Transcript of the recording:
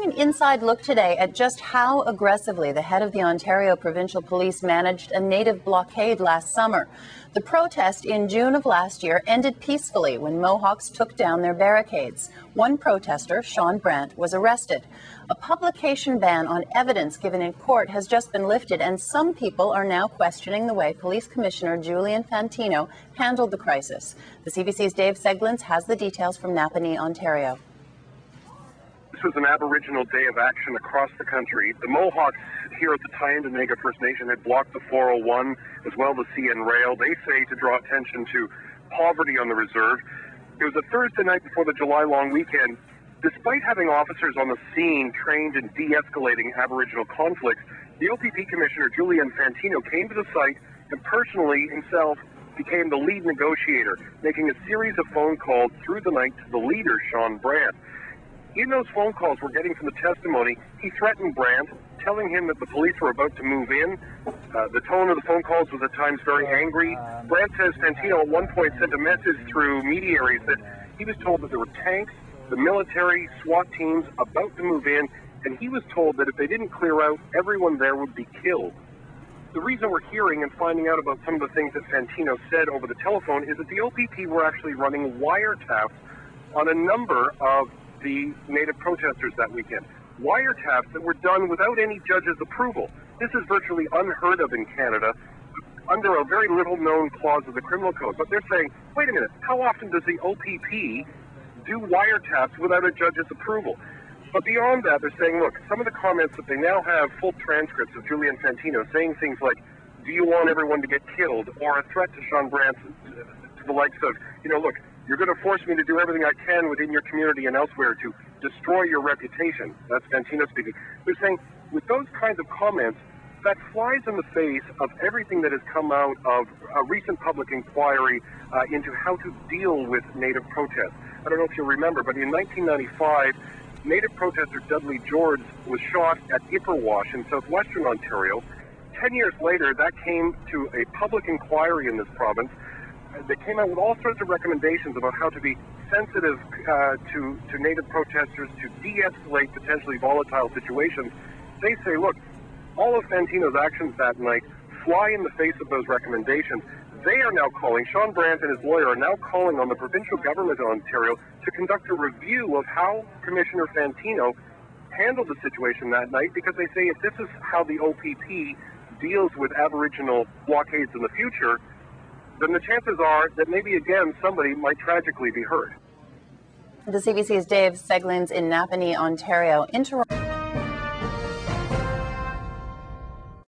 an inside look today at just how aggressively the head of the Ontario Provincial Police managed a native blockade last summer. The protest in June of last year ended peacefully when Mohawks took down their barricades. One protester, Shawn Brant, was arrested. A publication ban on evidence given in court has just been lifted, and some people are now questioning the way Police Commissioner Julian Fantino handled the crisis. The CBC's Dave Seglins has the details from Napanee, Ontario. This was an Aboriginal day of action across the country. The Mohawks here at the Tyendinaga First Nation had blocked the 401 as well as the CN Rail. They say to draw attention to poverty on the reserve. It was a Thursday night before the July long weekend. Despite having officers on the scene trained in de-escalating Aboriginal conflicts, the OPP Commissioner Julian Fantino came to the site and personally himself became the lead negotiator, making a series of phone calls through the night to the leader, Shawn Brant. In those phone calls we're getting from the testimony, he threatened Brant, telling him that the police were about to move in. The tone of the phone calls was at times very angry. Brant says Fantino at one point sent a message through mediaries that he was told that there were tanks, the military, SWAT teams about to move in, and he was told that if they didn't clear out, everyone there would be killed. The reason we're hearing and finding out about some of the things that Fantino said over the telephone is that the OPP were actually running wiretaps on a number of the native protesters that weekend. Wiretaps that were done without any judge's approval. This is virtually unheard of in Canada under a very little known clause of the criminal code. But they're saying, wait a minute, how often does the OPP do wiretaps without a judge's approval? But beyond that, they're saying, look, some of the comments that they now have full transcripts of Julian Fantino saying things like, do you want everyone to get killed? Or a threat to Shawn Brant to the likes of, look, you're going to force me to do everything I can within your community and elsewhere to destroy your reputation. That's Fantino speaking. They're saying, with those kinds of comments, that flies in the face of everything that has come out of a recent public inquiry into how to deal with native protests. I don't know if you remember, but in 1995, native protester Dudley George was shot at Ipperwash in southwestern Ontario. 10 years later, that came to a public inquiry in this province. They came out with all sorts of recommendations about how to be sensitive to native protesters, to de-escalate potentially volatile situations. They say, look, all of Fantino's actions that night fly in the face of those recommendations. They are now calling, Shawn Brant and his lawyer are now calling on the provincial government of Ontario to conduct a review of how Commissioner Fantino handled the situation that night, because they say if this is how the OPP deals with Aboriginal blockades in the future, then the chances are that maybe again somebody might tragically be hurt. The CBC's Dave Seglins in Napanee, Ontario.